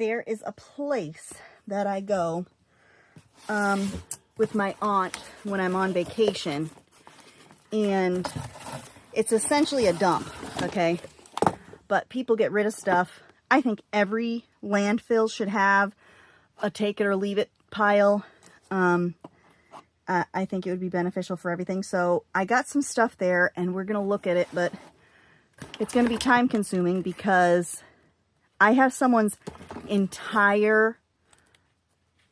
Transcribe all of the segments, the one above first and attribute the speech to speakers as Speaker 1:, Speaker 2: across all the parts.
Speaker 1: there is a place that I go with my aunt when I'm on vacation, and it's essentially a dump, okay? But people get rid of stuff. I think every landfill should have a take it or leave it pile. I think it would be beneficial for everything. So I got some stuff there and we're going to look at it, but it's going to be time consuming because I have someone's entire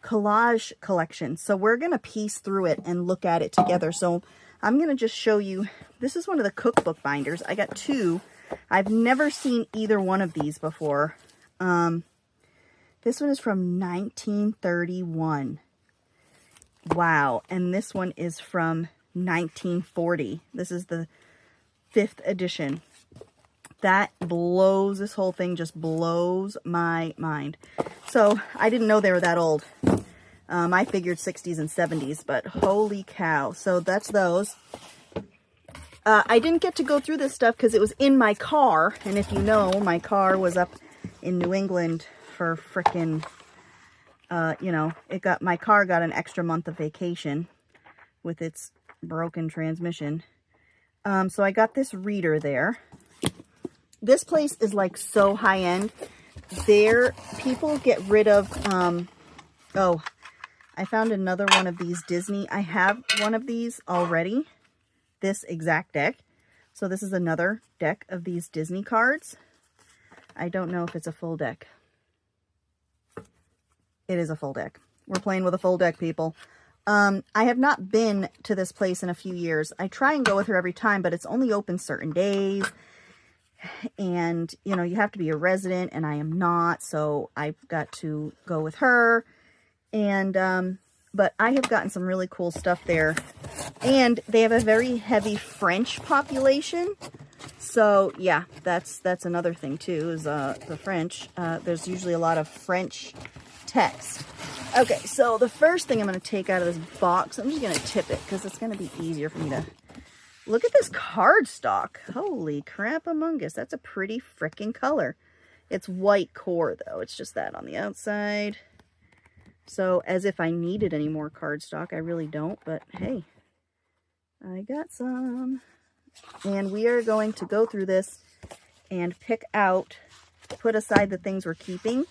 Speaker 1: collage collection. So we're going to piece through it and look at it together. So I'm going to just show you, this is one of the cookbook binders. I got two. I've never seen either one of these before. This one is from 1931. Wow. And this one is from 1940. This is the 5th edition. That blows, this whole thing just blows my mind. So I didn't know they were that old. I figured 60s and 70s, but holy cow. So that's those. I didn't get to go through this stuff because it was in my car. And if you know, my car was up in New England for frickin', you know, my car got an extra month of vacation with its broken transmission. So I got this reader there. This place is like so high end. There, people get rid of, oh, I found another one of these Disney. I have one of these already, this exact deck. So this is another deck of these Disney cards. I don't know if it's a full deck. It is a full deck. We're playing with a full deck, people. I have not been to this place in a few years. I try and go with her every time, but it's only open certain days. And, you know, you have to be a resident, and I am not, so I've got to go with her. And, but I have gotten some really cool stuff there. And they have a very heavy French population. So, yeah, that's another thing, too, is the French. There's usually a lot of French text. Okay, so the first thing I'm going to take out of this box, I'm just going to tip it because it's going to be easier for me to... Look at this cardstock. Holy crap amongus. That's a pretty freaking color. It's white core, though. It's just that on the outside. So, as if I needed any more cardstock. I really don't, but hey, I got some. And we are going to go through this and pick out, put aside the things we're keeping,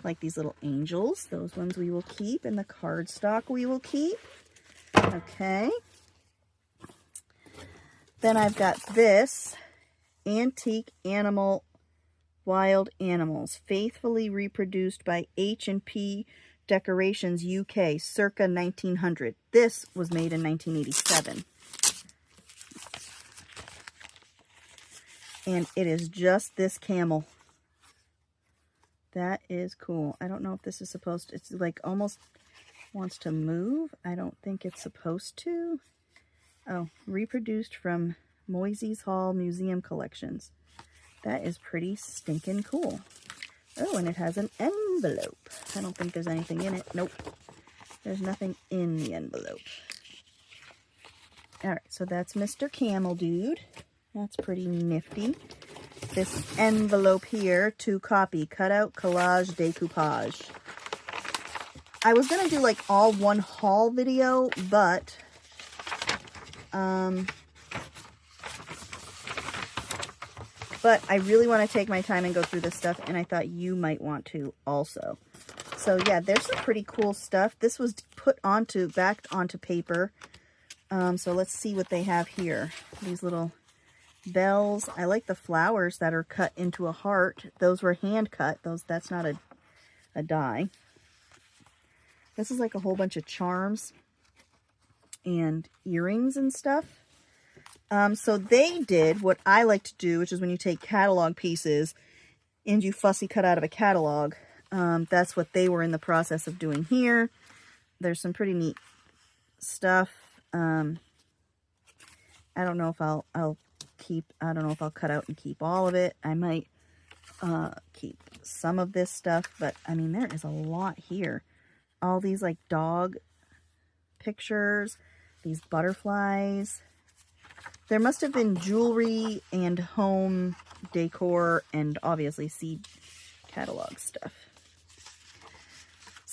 Speaker 1: like these little angels. Those ones we will keep, and the cardstock we will keep. Okay. Then I've got this Antique Animal Wild Animals, faithfully reproduced by H&P Decorations UK, circa 1900. This was made in 1987. And it is just this camel. That is cool. I don't know if this is supposed to, it's like almost wants to move. I don't think it's supposed to. Oh, reproduced from Moisey's Hall Museum Collections. That is pretty stinking cool. Oh, and it has an envelope. I don't think there's anything in it. Nope. There's nothing in the envelope. Alright, so that's Mr. Camel Dude. That's pretty nifty. This envelope here, to copy, cutout, collage, decoupage. I was going to do like all one haul video, but... but I really want to take my time and go through this stuff, and I thought you might want to also. So yeah, there's some pretty cool stuff. This was put back onto paper. So let's see what they have here. These little bells. I like the flowers that are cut into a heart. Those were hand cut. That's not a die. This is like a whole bunch of charms and earrings and stuff. So they did what I like to do, which is when you take catalog pieces and you fussy cut out of a catalog. That's what they were in the process of doing here. There's some pretty neat stuff. I don't know if I'll cut out and keep all of it. I might keep some of this stuff, but I mean, there is a lot here. All these like dog pictures, these butterflies. There must have been jewelry and home decor and obviously seed catalog stuff.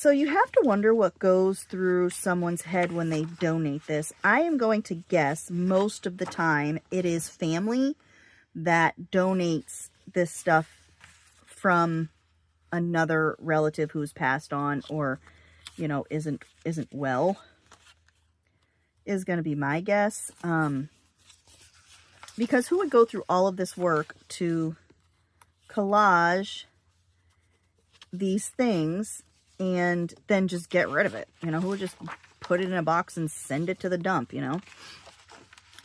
Speaker 1: So you have to wonder what goes through someone's head when they donate this. I am going to guess most of the time it is family that donates this stuff from another relative who's passed on or, you know, isn't well, is going to be my guess. Because who would go through all of this work to collage these things and then just get rid of it? You know, who would just put it in a box and send it to the dump, you know?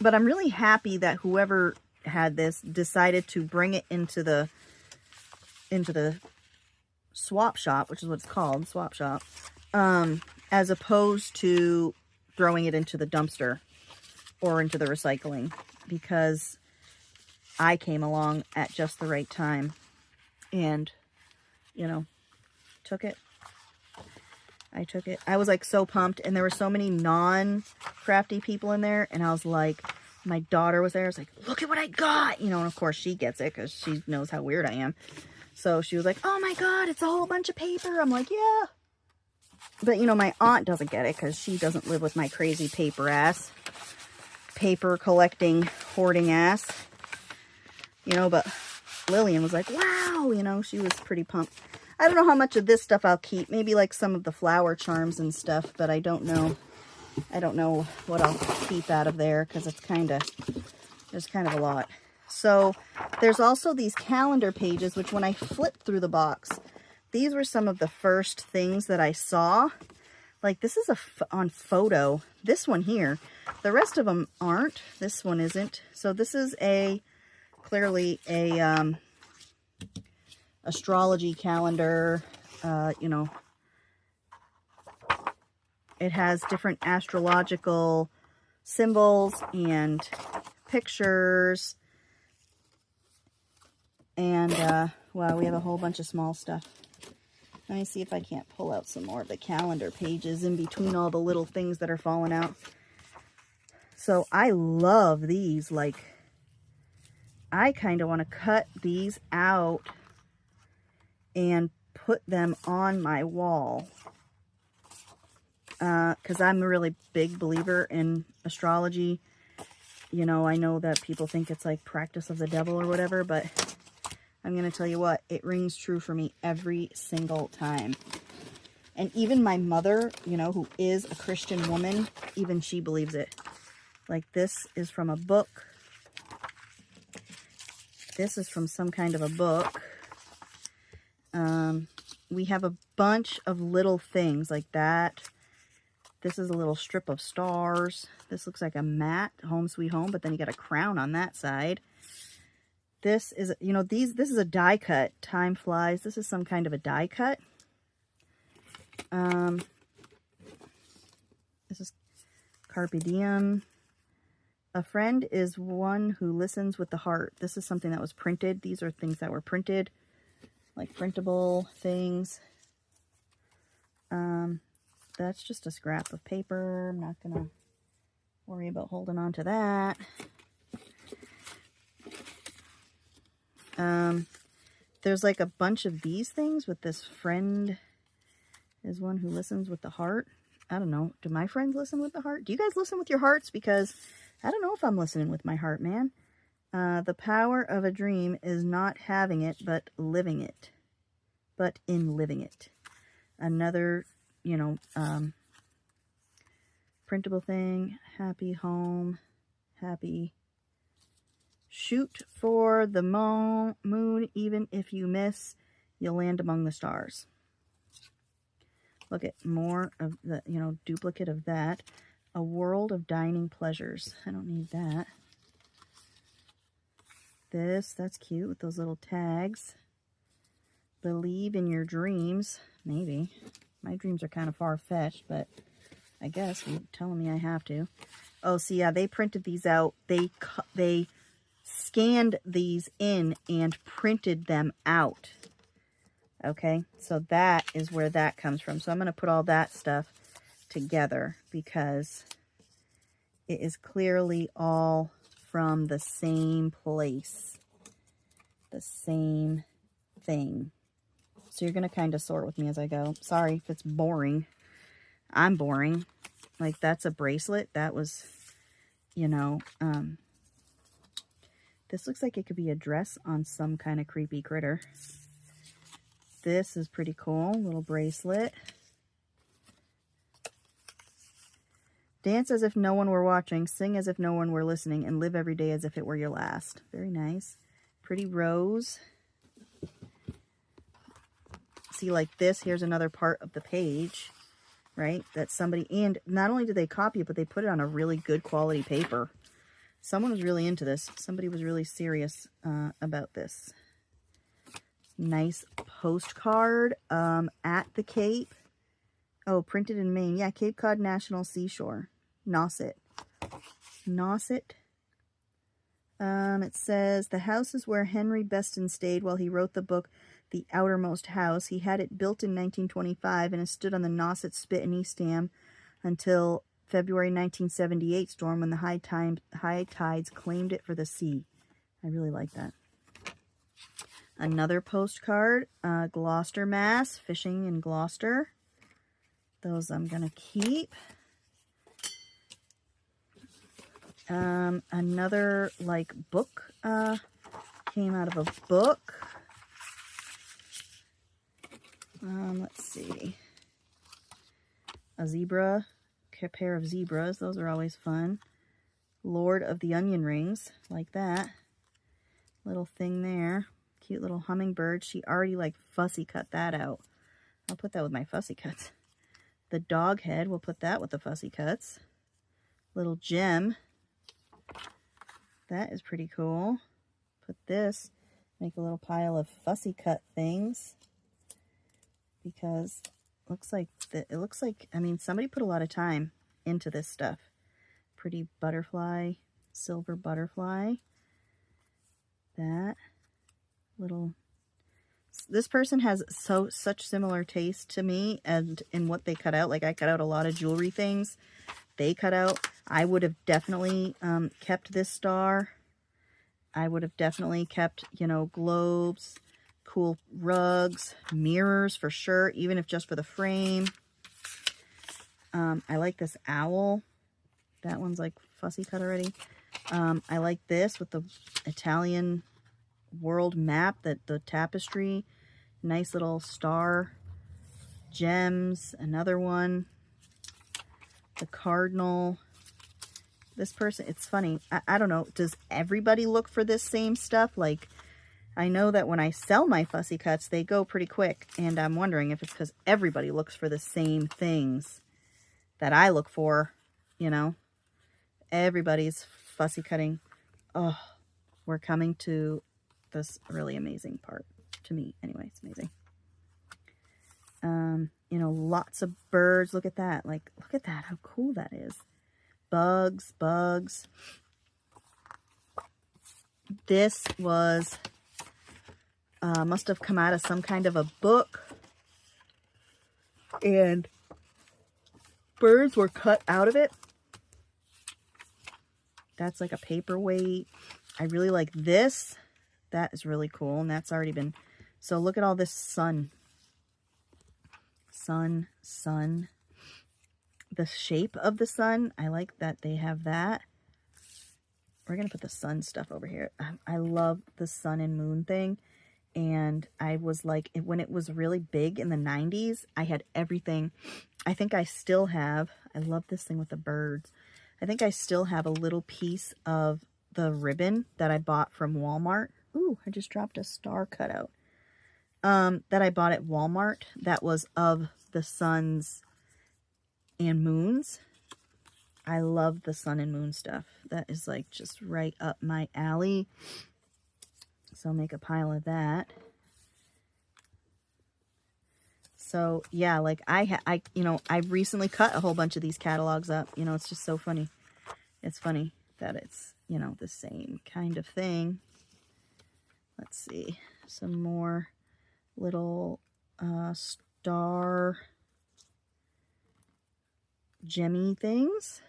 Speaker 1: But I'm really happy that whoever had this decided to bring it into the swap shop, which is what it's called, swap shop, as opposed to throwing it into the dumpster or into the recycling, because I came along at just the right time and, you know, took it. I took it. I was like so pumped, and there were so many non-crafty people in there, and I was like, my daughter was there. I was like, look at what I got, you know, and of course she gets it because she knows how weird I am. So she was like, oh my God, it's a whole bunch of paper. I'm like, yeah. But, you know, my aunt doesn't get it because she doesn't live with my crazy paper ass. Paper collecting, hoarding ass. You know, but Lillian was like, wow, you know, she was pretty pumped. I don't know how much of this stuff I'll keep. Maybe like some of the flower charms and stuff, but I don't know. I don't know what I'll keep out of there because it's kind of, there's kind of a lot. So there's also these calendar pages, which when I flipped through the box, these were some of the first things that I saw. Like this is on photo. This one here, the rest of them aren't. This one isn't. So this is clearly a astrology calendar. You know, it has different astrological symbols and pictures. And, wow, we have a whole bunch of small stuff. Let me see if I can't pull out some more of the calendar pages in between all the little things that are falling out. So I love these. Like, I kind of want to cut these out and put them on my wall. Because I'm a really big believer in astrology. You know, I know that people think it's like practice of the devil or whatever, but I'm going to tell you what, it rings true for me every single time. And even my mother, you know, who is a Christian woman, even she believes it. Like this is from a book. This is from some kind of a book. We have a bunch of little things like that. This is a little strip of stars. This looks like a mat, Home Sweet Home, but then you got a crown on that side. This is, you know, this is a die cut. Time flies. This is some kind of a die cut. This is Carpe Diem. A friend is one who listens with the heart. This is something that was printed. These are things that were printed, like printable things. That's just a scrap of paper. I'm not gonna worry about holding on to that. There's like a bunch of these things with this friend is one who listens with the heart. I don't know. Do my friends listen with the heart? Do you guys listen with your hearts? Because I don't know if I'm listening with my heart, man. The power of a dream is not having it, but living it. But in living it. Another, you know, printable thing. Happy home. Happy. Shoot for the moon. Even if you miss, you'll land among the stars. Look at more of the, you know, duplicate of that. A world of dining pleasures. I don't need that. That's cute with those little tags. Believe in your dreams. Maybe. My dreams are kind of far-fetched, but I guess you're telling me I have to. Oh, see, yeah, they printed these out. They scanned these in and printed them out. Okay, so that is where that comes from. So I'm going to put all that stuff together because it is clearly all from the same place. The same thing. So you're going to kind of sort with me as I go. Sorry if it's boring. I'm boring. Like, that's a bracelet. That was, you know, this looks like it could be a dress on some kind of creepy critter. This is pretty cool. Little bracelet. Dance as if no one were watching. Sing as if no one were listening. And live every day as if it were your last. Very nice. Pretty rose. See, like this, here's another part of the page, right? That somebody, and not only did they copy it, but they put it on a really good quality paper. Someone was really into this. Somebody was really serious about this. Nice postcard at the Cape. Oh, printed in Maine. Yeah, Cape Cod National Seashore. Nauset. Nauset. It says, the house is where Henry Beston stayed while he wrote the book, The Outermost House. He had it built in 1925 and has stood on the Nauset Spit in Eastham until February 1978 storm when the high tides claimed it for the sea. I really like that. Another postcard, Gloucester, Mass. Fishing in Gloucester. Those I'm going to keep. Another, like, book came out of a book. Let's see. A zebra. A pair of zebras. Those are always fun. Lord of the Onion Rings. Like that. Little thing there. Cute little hummingbird. She already, like, fussy cut that out. I'll put that with my fussy cuts. The dog head. We'll put that with the fussy cuts. Little gem. That is pretty cool. Put this. Make a little pile of fussy cut things. Because it looks like, I mean, somebody put a lot of time into this stuff. Pretty butterfly, silver butterfly. That little, this person has such similar taste to me and in what they cut out. Like, I cut out a lot of jewelry things. They cut out. I would have definitely kept this star. I would have definitely kept, you know, globes. Cool rugs, mirrors for sure, even if just for the frame. I like this owl. That one's like fussy cut already. I like this with the Italian world map, the tapestry. Nice little star. Gems, another one. The cardinal. This person, it's funny. I don't know. Does everybody look for this same stuff? Like, I know that when I sell my fussy cuts, they go pretty quick. And I'm wondering if it's because everybody looks for the same things that I look for, you know. Everybody's fussy cutting. Oh, we're coming to this really amazing part. To me, anyway, it's amazing. You know, lots of birds. Look at that. Like, look at that. How cool that is. Bugs. This was... must have come out of some kind of a book. And birds were cut out of it. That's like a paperweight. I really like this. That is really cool. And that's already been... So look at all this sun. Sun. The shape of the sun. I like that they have that. We're going to put the sun stuff over here. I love the sun and moon thing. And I was like, when it was really big in the 90s, I had everything. I think I still have, I love this thing with the birds. I think I still have a little piece of the ribbon that I bought from Walmart. Ooh, I just dropped a star cutout. That I bought at Walmart that was of the suns and moons. I love the sun and moon stuff. That is like just right up my alley. So I'll make a pile of that. So yeah, like I recently cut a whole bunch of these catalogs up. You know, it's just so funny. It's funny that it's, you know, the same kind of thing. Let's see, some more little star gemmy things.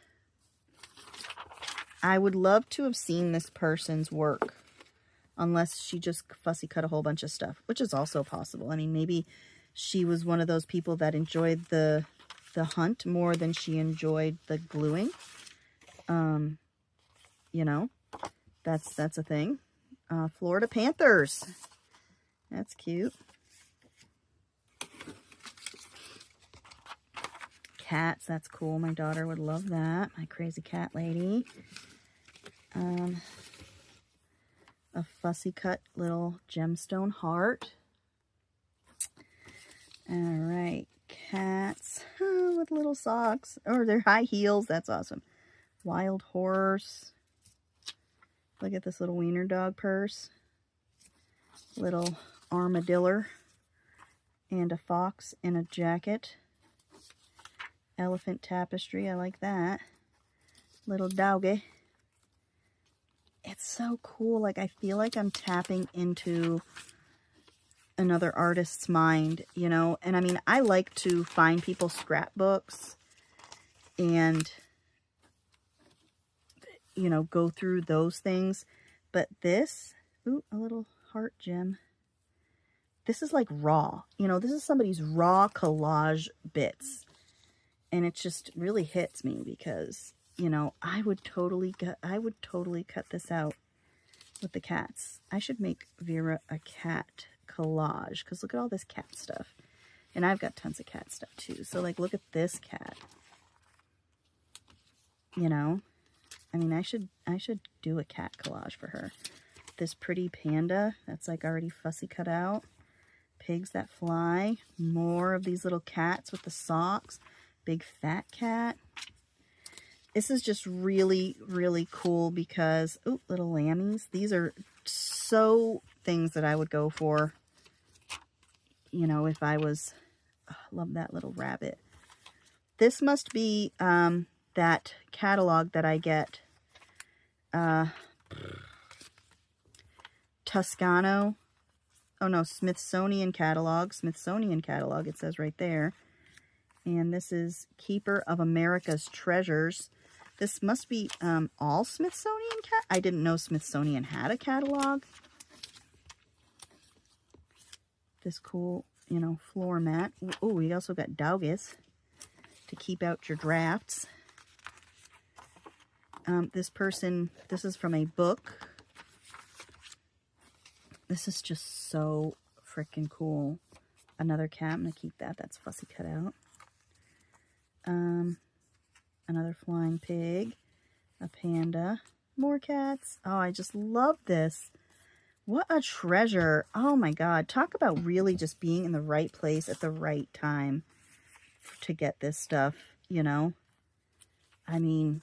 Speaker 1: I would love to have seen this person's work. unless she just fussy cut a whole bunch of stuff, which is also possible. I mean, maybe she was one of those people that enjoyed the hunt more than she enjoyed the gluing. You know, that's a thing. Florida Panthers. That's cute. Cats, that's cool. My daughter would love that. My crazy cat lady. A fussy cut little gemstone heart. All right, cats with little socks. Or they're high heels. That's awesome. Wild horse. Look at this little wiener dog purse. Little armadillo. And a fox in a jacket. Elephant tapestry. I like that. Little doggy. It's so cool. Like, I feel like I'm tapping into another artist's mind, you know? And I mean, I like to find people's scrapbooks and, you know, go through those things. But this, ooh, a little heart gem. This is like raw, you know, this is somebody's raw collage bits. And it just really hits me because, you know, I would totally cut this out with the cats. I should make Vera a cat collage because look at all this cat stuff. And I've got tons of cat stuff too. So like, look at this cat. You know, I mean, I should do a cat collage for her. This pretty panda that's like already fussy cut out. Pigs that fly. More of these little cats with the socks. Big fat cat. This is just really, really cool because, ooh, little lammies. These are so things that I would go for, you know, if I was, oh, love that little rabbit. This must be that catalog that I get, Toscano. Oh no, Smithsonian catalog, it says right there. And this is Keeper of America's Treasures. This must be all Smithsonian cat. I didn't know Smithsonian had a catalog. This cool, you know, floor mat. Oh, we also got doggies to keep out your drafts. This is from a book. This is just so freaking cool. Another cat. I'm going to keep that. That's fussy cut out. Another flying pig, a panda, more cats. Oh, I just love this. What a treasure. Oh my God. Talk about really just being in the right place at the right time to get this stuff, you know? I mean,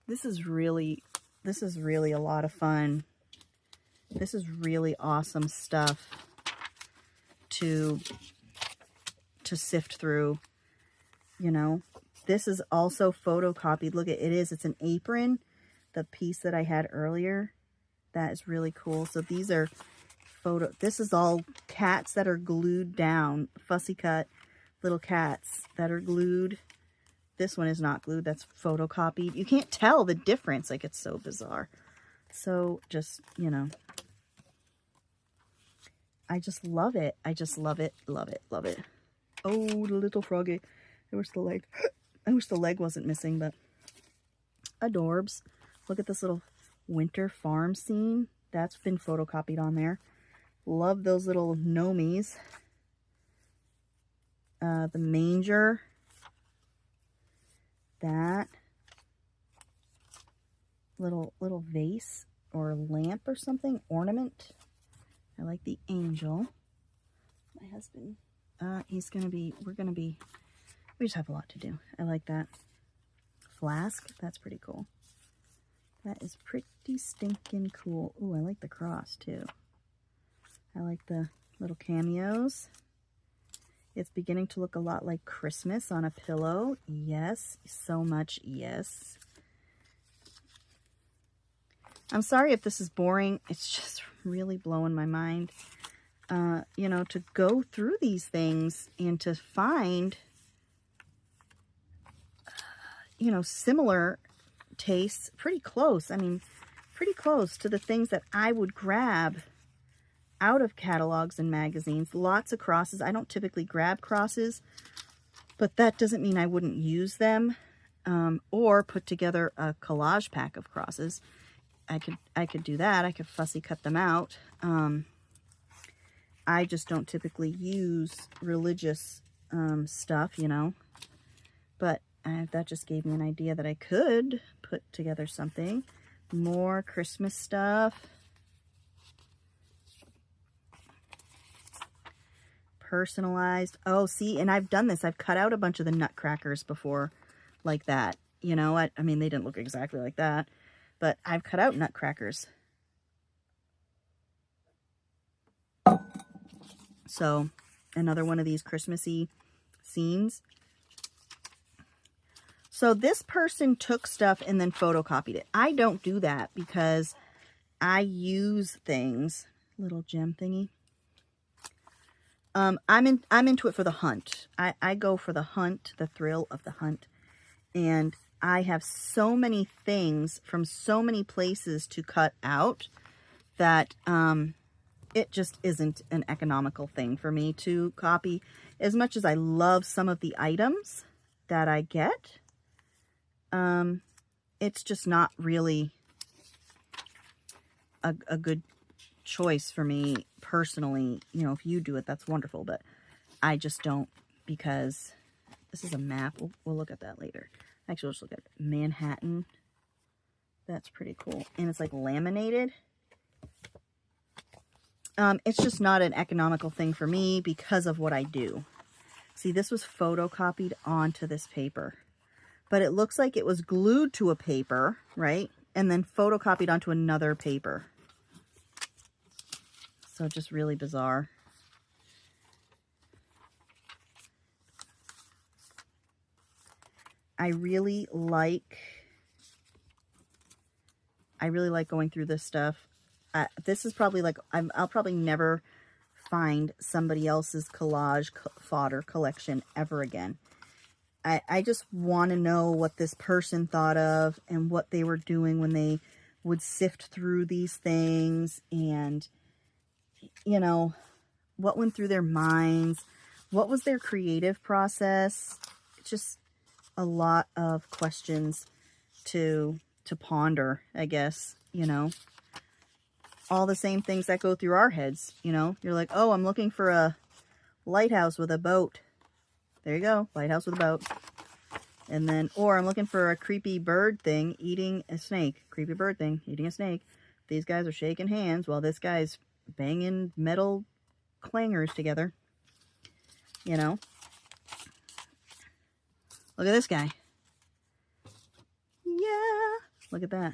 Speaker 1: this is really a lot of fun. This is really awesome stuff to sift through, you know. This is also photocopied. Look at it it's an apron, the piece that I had earlier. That is really cool. So these are this is all cats that are glued down, fussy cut little cats that are glued. This one is not glued, that's photocopied. You can't tell the difference, like it's so bizarre. So just, you know, I just love it. I just love it, love it, love it. Oh, the little froggy. I wish the leg, I wish the leg wasn't missing, but adorbs. Look at this little winter farm scene. That's been photocopied on there. Love those little gnomies. The manger. That. Little vase or lamp or something. Ornament. I like the angel. My husband. We just have a lot to do. I like that. Flask, that's pretty cool. That is pretty stinking cool. Ooh, I like the cross too. I like the little cameos. It's beginning to look a lot like Christmas on a pillow. Yes, so much yes. I'm sorry if this is boring. It's just really blowing my mind. You know, to go through these things and to find, you know, similar tastes, pretty close. I mean, pretty close to the things that I would grab out of catalogs and magazines. Lots of crosses. I don't typically grab crosses, but that doesn't mean I wouldn't use them, or put together a collage pack of crosses. I could do that. I could fussy cut them out. I just don't typically use religious stuff, you know, but that just gave me an idea that I could put together something. More Christmas stuff. Personalized. Oh, see, and I've done this. I've cut out a bunch of the nutcrackers before like that. You know, I mean, they didn't look exactly like that, but I've cut out nutcrackers. So, another one of these Christmassy scenes. So this person took stuff and then photocopied it. I don't do that because I use things. Little gem thingy. I'm into it for the hunt. I go for the hunt, the thrill of the hunt. And I have so many things from so many places to cut out that it just isn't an economical thing for me to copy. As much as I love some of the items that I get, it's just not really a good choice for me personally. You know, if you do it, that's wonderful, but I just don't, because this is a map. We'll look at that later. Actually, let's look at Manhattan. That's pretty cool. And it's like laminated. It's just not an economical thing for me because of what I do. See, this was photocopied onto this paper, but it looks like it was glued to a paper, right? And then photocopied onto another paper. So just really bizarre. I really like going through this stuff. This is probably like, I'll probably never find somebody else's collage fodder collection ever again. I just want to know what this person thought of and what they were doing when they would sift through these things, and, you know, what went through their minds, what was their creative process. It's just a lot of questions to ponder, I guess, you know. All the same things that go through our heads, you know. You're like, oh, I'm looking for a lighthouse with a boat. There you go, lighthouse with a boat. And then, or I'm looking for a creepy bird thing eating a snake. Creepy bird thing eating a snake. These guys are shaking hands while this guy's banging metal clangers together. You know. Look at this guy. Yeah. Look at that.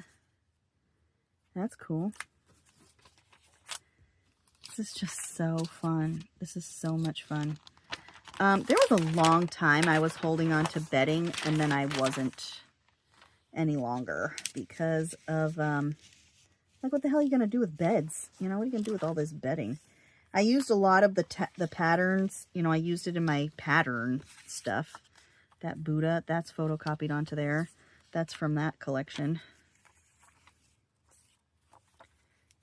Speaker 1: That's cool. This is just so fun. This is so much fun. There was a long time I was holding on to bedding, and then I wasn't any longer because of, like, what the hell are you going to do with beds? You know, what are you going to do with all this bedding? I used a lot of the patterns. You know, I used it in my pattern stuff. That Buddha, that's photocopied onto there. That's from that collection.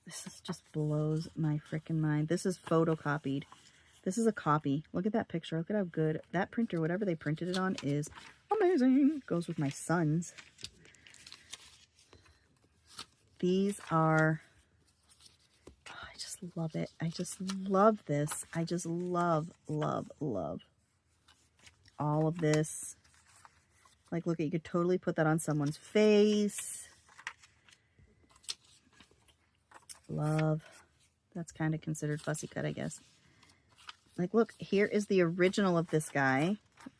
Speaker 1: This just blows my freaking mind. This is photocopied. This is a copy. Look at that picture. Look at how good that printer, whatever they printed it on, is amazing. Goes with my sons. These are, oh, I just love it. I just love this. I just love, love, love all of this. Like, look, you could totally put that on someone's face. Love. That's kind of considered fussy cut, I guess. Like, look, here is the original of this guy.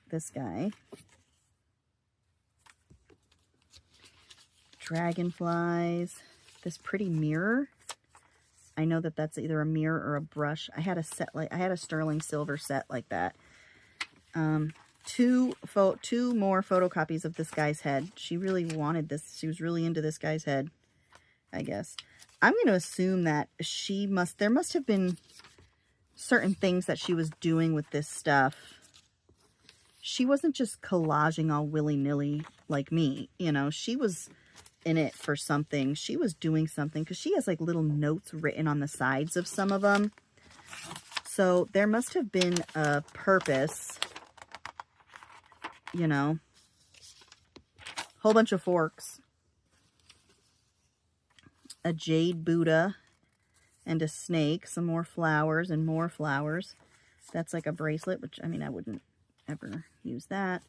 Speaker 1: This guy. Dragonflies. This pretty mirror. I know that that's either a mirror or a brush. I had a set like, I had a sterling silver set like that. Two more photocopies of this guy's head. She really wanted this. She was really into this guy's head, I guess. I'm going to assume that there must have been certain things that she was doing with this stuff. She wasn't just collaging all willy-nilly like me, you know. She was in it for something. She was doing something because she has like little notes written on the sides of some of them. So there must have been a purpose, you know. Whole bunch of forks. A jade Buddha and a snake. Some more flowers and more flowers. That's like a bracelet, which, I mean, I wouldn't ever use that.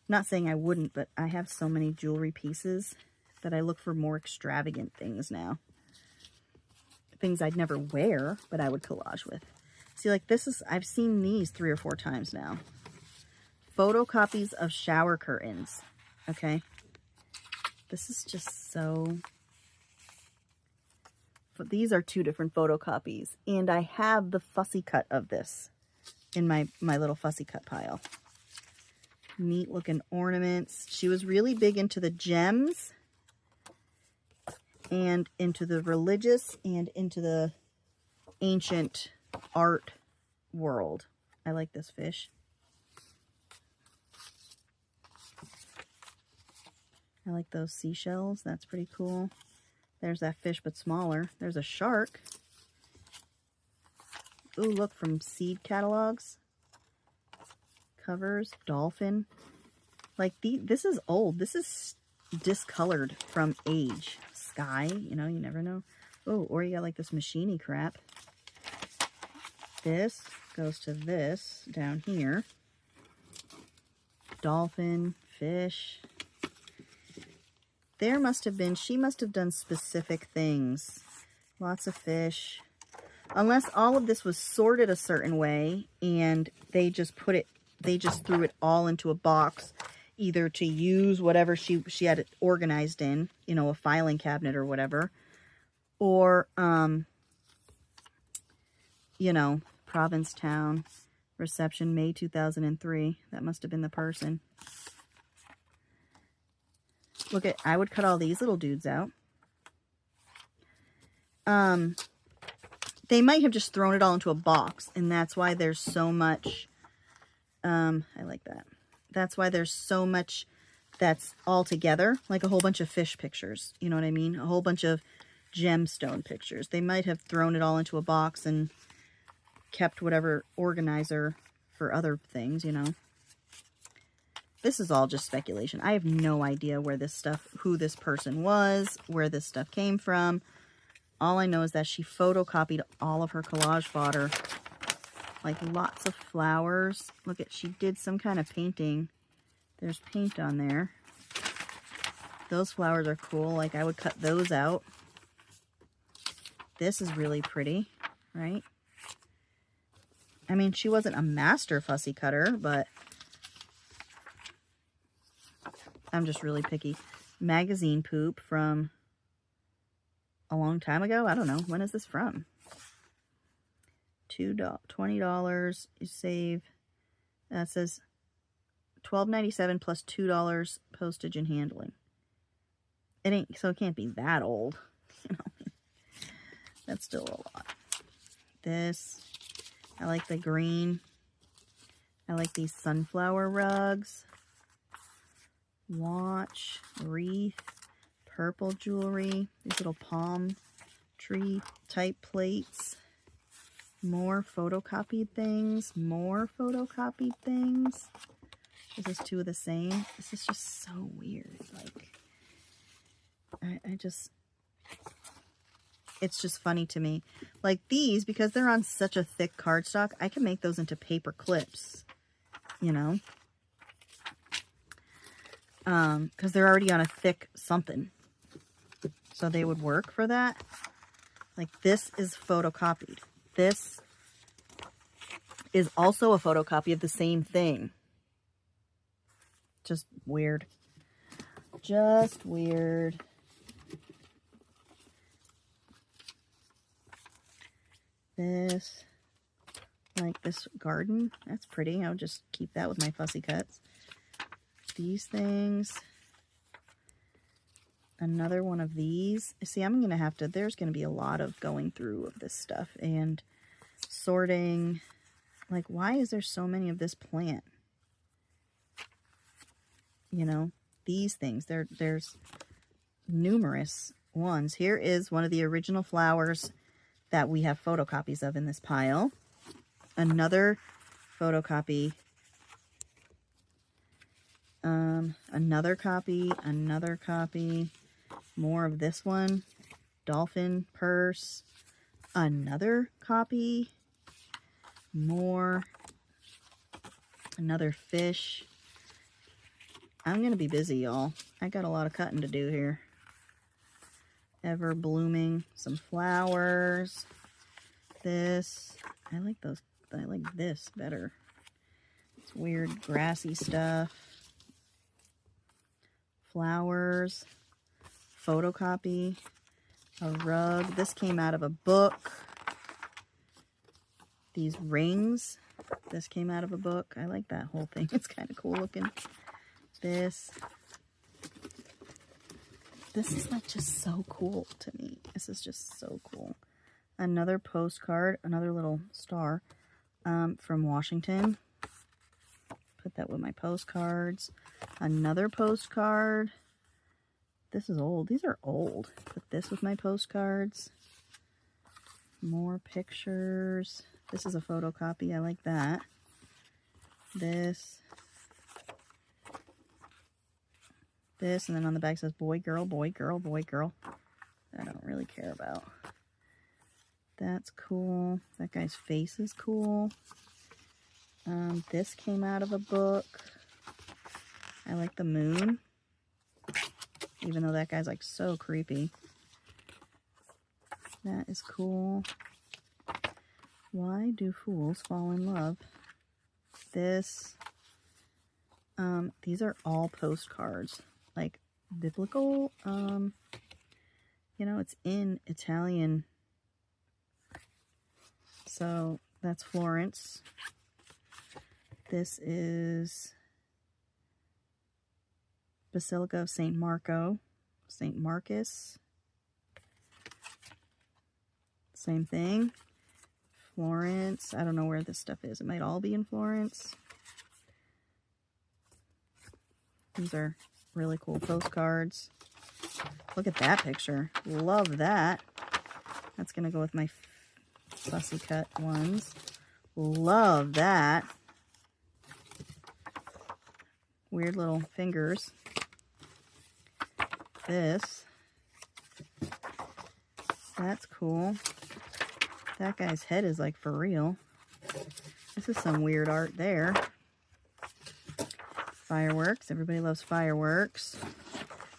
Speaker 1: Not saying I wouldn't, but I have so many jewelry pieces that I look for more extravagant things now. Things I'd never wear, but I would collage with. See, like this is, I've seen these 3 or 4 times now. Photocopies of shower curtains. Okay. This is just so... But these are 2 different photocopies. And I have the fussy cut of this in my little fussy cut pile. Neat looking ornaments. She was really big into the gems. And into the religious and into the ancient art world. I like this fish. I like those seashells. That's pretty cool. There's that fish, but smaller. There's a shark. Ooh, look, from seed catalogs. Covers. Dolphin. Like, this is old. This is discolored from age. Sky, you know, you never know. Oh, or you got like this machine-y crap. This goes to this down here. Dolphin, fish. There must have been, she must have done specific things. Lots of fish. Unless all of this was sorted a certain way and they just put it, they just threw it all into a box, either to use whatever she had it organized in, you know, a filing cabinet or whatever, or, you know, Provincetown reception, May 2003. That must have been the person. Look at, I would cut all these little dudes out. They might have just thrown it all into a box, and that's why there's so much, I like that. That's why there's so much that's all together, like a whole bunch of fish pictures. You know what I mean? A whole bunch of gemstone pictures. They might have thrown it all into a box and kept whatever organizer for other things, you know. This is all just speculation. I have no idea where this stuff, who this person was, where this stuff came from. All I know is that she photocopied all of her collage fodder. Like lots of flowers. Look at, she did some kind of painting. There's paint on there. Those flowers are cool. Like I would cut those out. This is really pretty, right? I mean, she wasn't a master fussy cutter, but I'm just really picky. Magazine poop from a long time ago. I don't know. When is this from? $20. You save. That says $12.97 plus $2 postage and handling. It ain't, so it can't be that old. You know, that's still a lot. This, I like the green. I like these sunflower rugs. Watch, wreath, purple jewelry, these little palm tree type plates, more photocopied things, more photocopied things. Is this 2 of the same? This is just so weird. Like, I just, it's just funny to me. Like these, because they're on such a thick cardstock, I can make those into paper clips, you know? Because they're already on a thick something. So they would work for that. Like this is photocopied. This is also a photocopy of the same thing. Just weird. Just weird. This, like this garden, that's pretty. I'll just keep that with my fussy cuts. These things. Another one of these. See, I'm going to have to, there's going to be a lot of going through of this stuff and sorting. Like, why is there so many of this plant? You know, these things. There's numerous ones. Here is one of the original flowers that we have photocopies of in this pile. Another photocopy. Another copy. More of this one. Dolphin purse. Another copy. More. Another fish. I'm going to be busy, y'all. I got a lot of cutting to do here. Ever blooming. Some flowers. This. I like those. I like this better. It's weird grassy stuff. Flowers. Photocopy. A rug. This came out of a book. These rings. This came out of a book. I like that whole thing. It's kind of cool looking. This is like just so cool to me. This is just so cool. Another postcard, another little star from Washington. Put that with my postcards. Another postcard. This is old. These are old. Put this with my postcards. More pictures. This is a photocopy. I like that. This, and then on the back says boy, girl, boy, girl, boy, girl. I don't really care about. That's cool. That guy's face is cool. This came out of a book. I like the moon. Even though that guy's like so creepy. That is cool. Why do fools fall in love? This. These are all postcards. Like biblical. You know, it's in Italian. So that's Florence. This is Basilica of St. Marco. St. Marcus. Same thing. Florence. I don't know where this stuff is. It might all be in Florence. These are really cool postcards. Look at that picture. Love that. That's going to go with my fussy cut ones. Love that. Weird little fingers. This. That's cool. That guy's head is like for real. This is some weird art there. Fireworks. Everybody loves fireworks.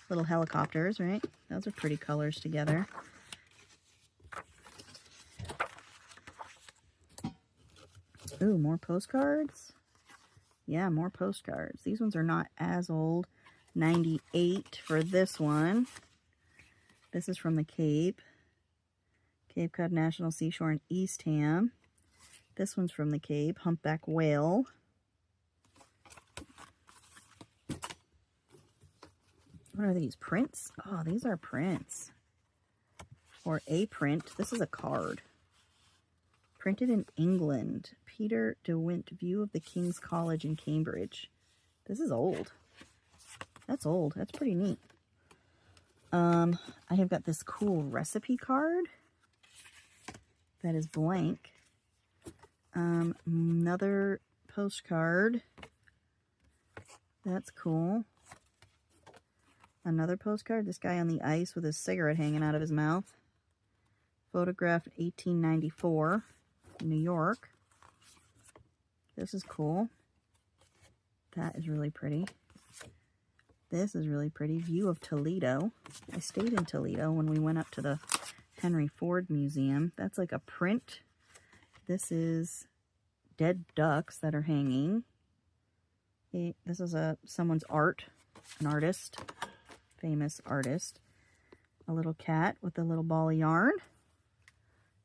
Speaker 1: Little helicopters, right? Those are pretty colors together. Ooh, more postcards? Yeah, more postcards. These ones are not as old. 98 for this one. This is from the Cape. Cape Cod National Seashore in Eastham. This one's from the Cape. Humpback Whale. What are these? Prints? Oh, these are prints. Or a print. This is a card. Printed in England. Peter de Wint, View of the King's College in Cambridge. This is old. That's old. That's pretty neat. I have got this cool recipe card that is blank. Another postcard. That's cool. Another postcard. This guy on the ice with his cigarette hanging out of his mouth. Photographed 1894. New York. This is cool. That is really pretty. This is really pretty. View of Toledo. I stayed in Toledo when we went up to the Henry Ford Museum. That's like a print. This is dead ducks that are hanging. This is someone's art. An artist. Famous artist. A little cat with a little ball of yarn.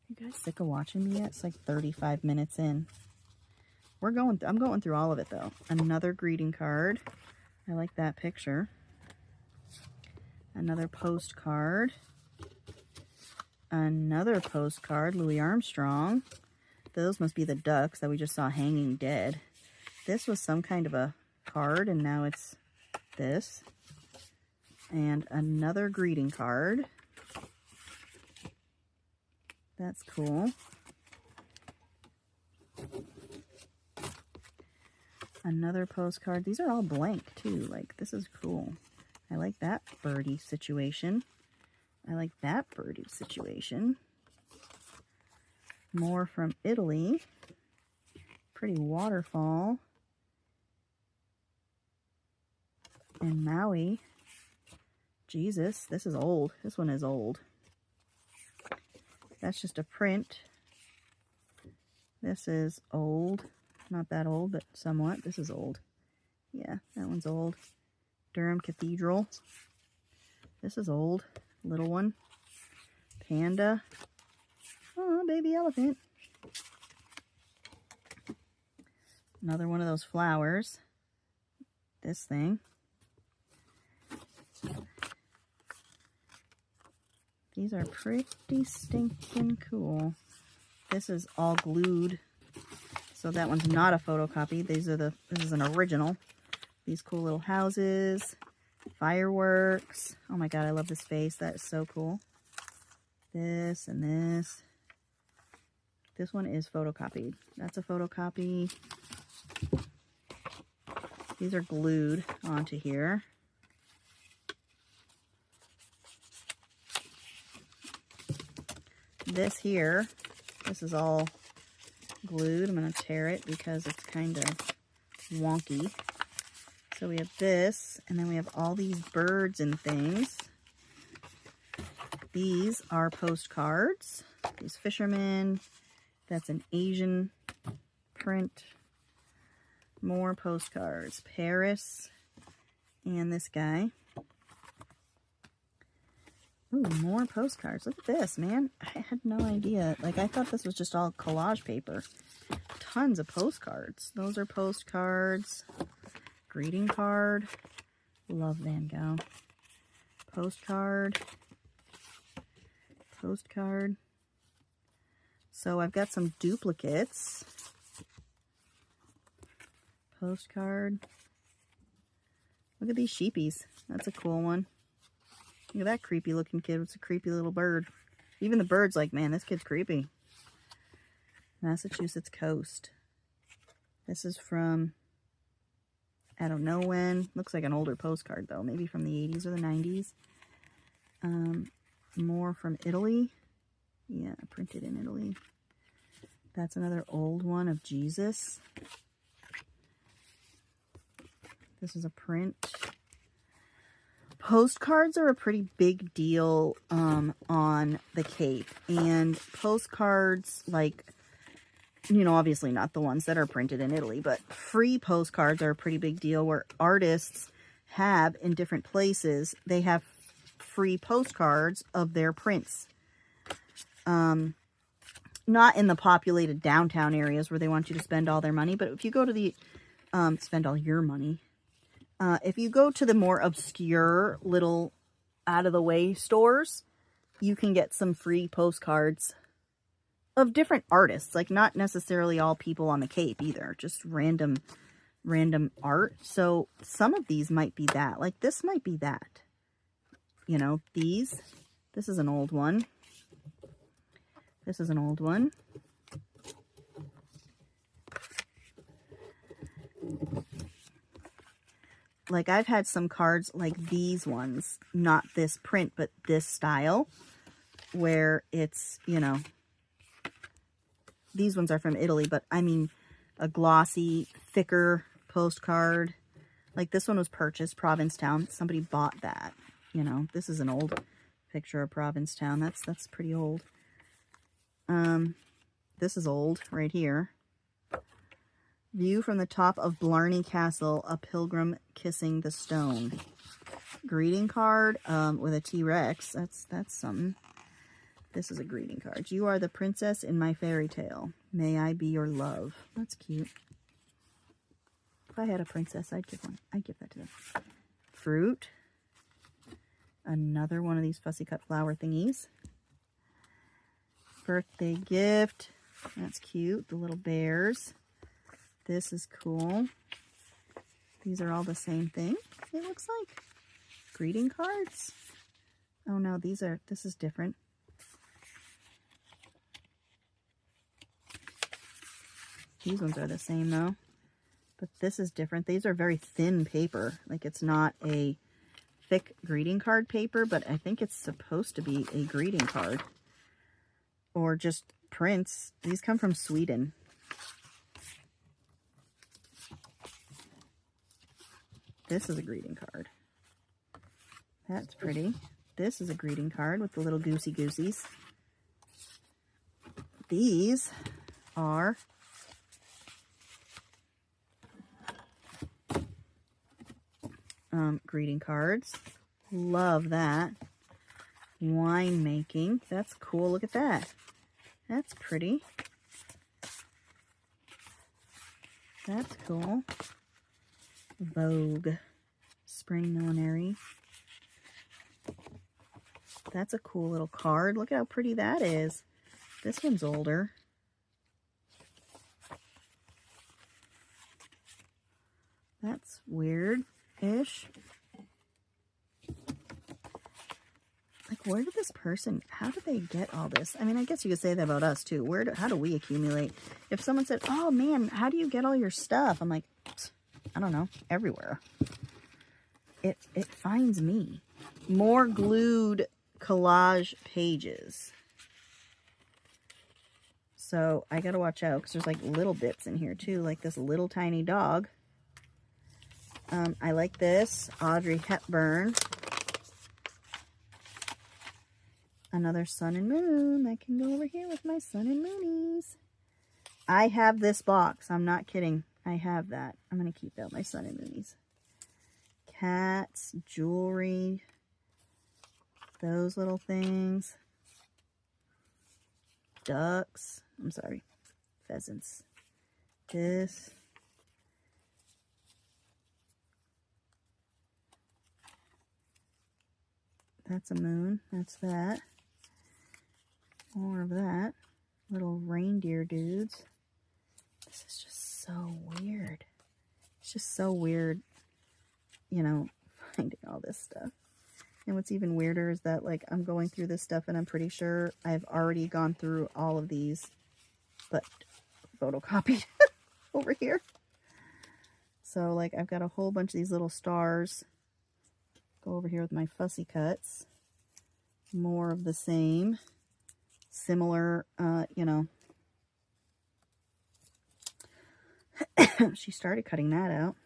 Speaker 1: You guys sick of watching me yet? It's like 35 minutes in. I'm going through all of it though. Another greeting card. I like that picture. Another postcard. Another postcard. Louis Armstrong. Those must be the ducks that we just saw hanging dead. This was some kind of a card and now it's this. And another greeting card. That's cool. Another postcard. These are all blank too. Like, this is cool. I like that birdie situation. I like that birdie situation. More from Italy. Pretty waterfall. And Maui. Jesus, this is old. This one is old. That's just a print. This is old. Not that old, but somewhat. This is old. Yeah, that one's old. Durham Cathedral. This is old. Little one. Panda. Oh, baby elephant. Another one of those flowers. This thing. These are pretty stinking cool. This is all glued. So that one's not a photocopy. This is an original. These cool little houses, fireworks. Oh my God, I love this face. That is so cool. This and this. This one is photocopied. That's a photocopy. These are glued onto here. This here, this is all glued. I'm going to tear it because it's kind of wonky. So we have this, and then we have all these birds and things. These are postcards. These fishermen. That's an Asian print. More postcards. Paris. And this guy. Ooh, more postcards. Look at this, man. I had no idea. Like, I thought this was just all collage paper. Tons of postcards. Those are postcards. Greeting card. Love Van Gogh. Postcard. Postcard. So I've got some duplicates. Postcard. Look at these sheepies. That's a cool one. Look at that creepy looking kid. It's a creepy little bird. Even the bird's like, man, this kid's creepy. Massachusetts Coast. This is from, I don't know when. Looks like an older postcard though. Maybe from the 80s or the 90s. More from Italy. Yeah, printed in Italy. That's another old one of Jesus. This is a print. Postcards are a pretty big deal on the Cape. And postcards, like, you know, obviously not the ones that are printed in Italy, but free postcards are a pretty big deal where artists have, in different places, they have free postcards of their prints. Not in the populated downtown areas where they want you to spend all their money, but if you go to the, spend all your money. If you go to the more obscure little out-of-the-way stores, you can get some free postcards of different artists. Like, not necessarily all people on the Cape either. Just random art. So some of these might be that. Like, this might be that. You know, these. This is an old one. This is an old one. Like, I've had some cards like these ones, not this print, but this style, where it's, you know, these ones are from Italy, but I mean, a glossy, thicker postcard. Like, this one was purchased, Provincetown. Somebody bought that, you know. This is an old picture of Provincetown. That's pretty old. This is old right here. View from the top of Blarney Castle, a pilgrim kissing the stone. Greeting card with a T-Rex. That's something. This is a greeting card. You are the princess in my fairy tale. May I be your love. That's cute. If I had a princess, I'd give one. I'd give that to them. Fruit. Another one of these fussy cut flower thingies. Birthday gift. That's cute. The little bears. This is cool. These are all the same thing, it looks like. greeting cards. Oh no, this is different. These ones are the same though, but this is different. These are very thin paper. Like, it's not a thick greeting card paper, but I think it's supposed to be a greeting card or just prints. These come from Sweden. This is a greeting card. That's pretty. This is a greeting card with the little goosey goosies. These are greeting cards. Love that. Wine making. That's cool. Look at that. That's pretty. That's cool. Vogue. Spring Millinery. That's a cool little card. Look at how pretty that is. This one's older. That's weird-ish. Like, where did this person, how did they get all this? I mean, I guess you could say that about us too. How do we accumulate? If someone said, oh man, how do you get all your stuff? I'm like, I don't know, everywhere. It finds me. More glued collage pages. So I gotta watch out because there's like little bits in here too, like this little tiny dog. I like this, Audrey Hepburn. Another sun and moon. I can go over here with my sun and moonies. I have this box. I'm not kidding. I have that. I'm going to keep out my sun and moonies. Cats, jewelry, those little things. Ducks. I'm sorry. Pheasants. This. That's a moon. That's that. More of that. Little reindeer dudes. This is just so weird. It's just so weird, you know, finding all this stuff. And what's even weirder is that, like, I'm going through this stuff and I'm pretty sure I've already gone through all of these, but photocopied over here. So, like, I've got a whole bunch of these little stars. Go over here with my fussy cuts. More of the same. Similar, you know. She started cutting that out.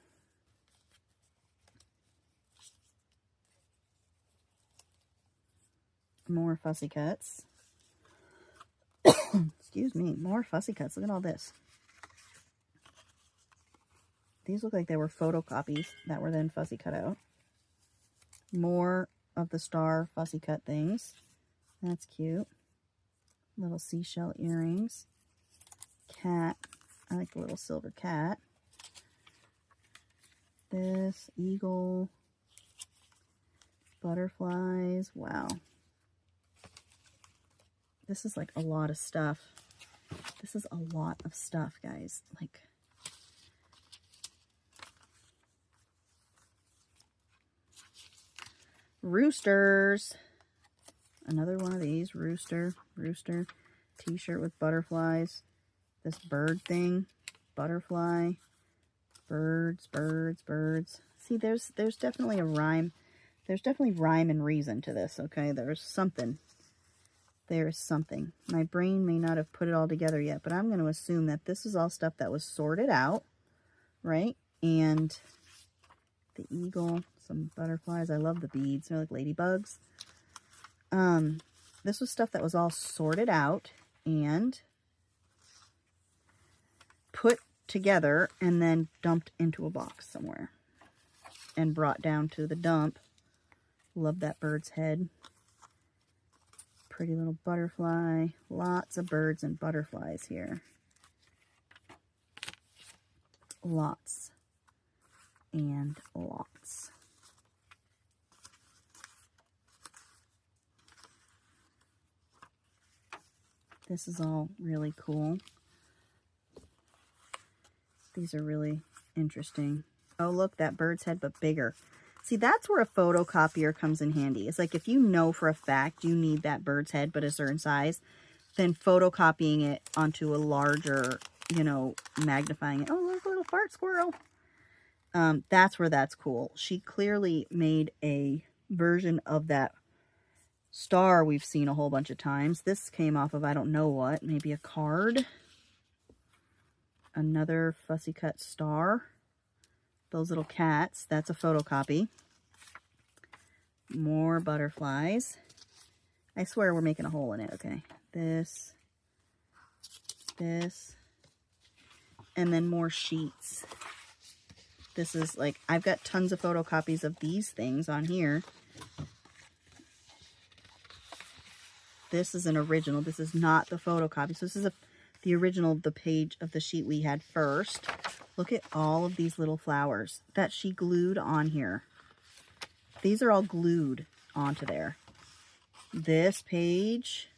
Speaker 1: More fussy cuts. Excuse me. More fussy cuts. Look at all this. These look like they were photocopies that were then fussy cut out. More of the star fussy cut things. That's cute. Little seashell earrings. Cat. I like the little silver cat. This eagle. Butterflies. Wow. This is like a lot of stuff. This is a lot of stuff, guys. Like, roosters. Another one of these. Rooster. T-shirt with butterflies. This bird thing. Butterfly. Birds. See, there's definitely a rhyme. There's definitely rhyme and reason to this, okay? There's something. There's something. My brain may not have put it all together yet, but I'm going to assume that this is all stuff that was sorted out, right? And the eagle, some butterflies. I love the beads. They're like ladybugs. This was stuff that was all sorted out and put together and then dumped into a box somewhere and brought down to the dump. Love that bird's head. Pretty little butterfly. Lots of birds and butterflies here. Lots and lots. This is all really cool. These are really interesting. Oh, look, that bird's head, but bigger. See, that's where a photocopier comes in handy. It's like if you know for a fact you need that bird's head but a certain size, then photocopying it onto a larger, you know, magnifying it. Oh, look, a little fart squirrel. That's where that's cool. She clearly made a version of that star we've seen a whole bunch of times. This came off of I don't know what, maybe a card. Another fussy cut star. Those little cats, that's a photocopy. More butterflies. I swear we're making a hole in it. Okay, this, and then more sheets. This is like, I've got tons of photocopies of these things on here. This is an original. This is not the photocopy. So this is the original of the page of the sheet we had first. Look at all of these little flowers that she glued on here. These are all glued onto there. This page,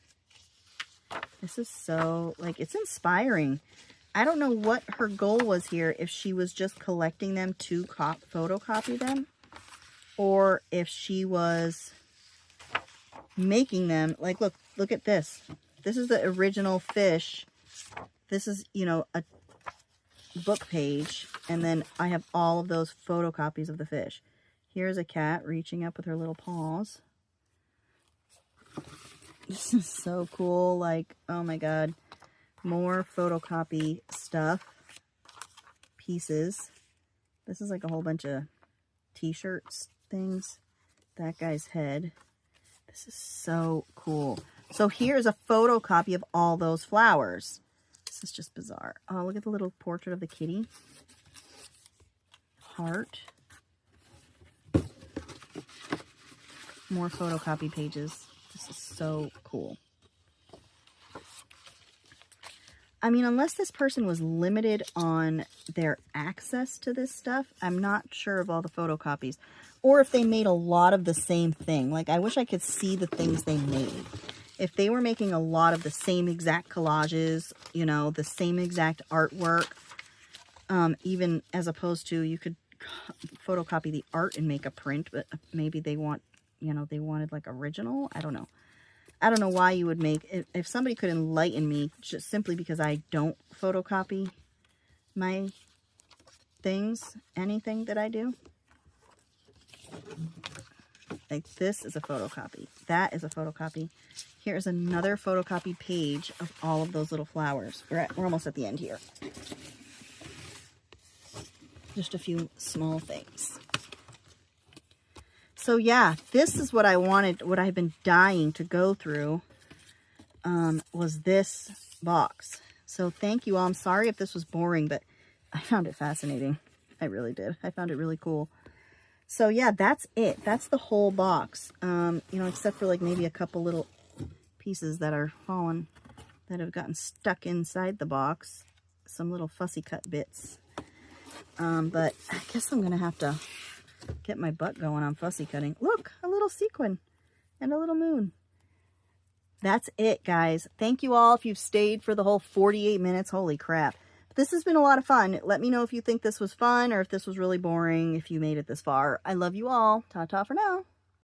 Speaker 1: this is so, like, it's inspiring. I don't know what her goal was here, if she was just collecting them to photocopy them, or if she was making them, like, look at this. This is the original fish. This is, you know, a book page, and then I have all of those photocopies of the fish. Here's a cat reaching up with her little paws. This is so cool. Like, oh my god, more photocopy stuff, pieces. This is like a whole bunch of t-shirts things. That guy's head. This is so cool. So here's a photocopy of all those flowers. This is just bizarre. Oh, look at the little portrait of the kitty. Heart. More photocopy pages. This is so cool. I mean, unless this person was limited on their access to this stuff, I'm not sure of all the photocopies. Or if they made a lot of the same thing. Like, I wish I could see the things they made. If they were making a lot of the same exact collages, you know, the same exact artwork, even as opposed to, you could photocopy the art and make a print, but maybe they want, you know, they wanted like original. I don't know. I don't know why you would make, if somebody could enlighten me, just simply because I don't photocopy my things, anything that I do. Like, this is a photocopy. That is a photocopy. Here's another photocopy page of all of those little flowers. We're almost at the end here. Just a few small things. So yeah, this is what I wanted, what I've been dying to go through, was this box. So thank you all. I'm sorry if this was boring, but I found it fascinating. I really did. I found it really cool. So yeah, that's it. That's the whole box. You know, except for like maybe a couple little pieces that are fallen, that have gotten stuck inside the box. Some little fussy cut bits. But I guess I'm going to have to get my butt going on fussy cutting. Look, a little sequin and a little moon. That's it, guys. Thank you all if you've stayed for the whole 48 minutes. Holy crap. This has been a lot of fun. Let me know if you think this was fun or if this was really boring, if you made it this far. I love you all. Ta-ta for now.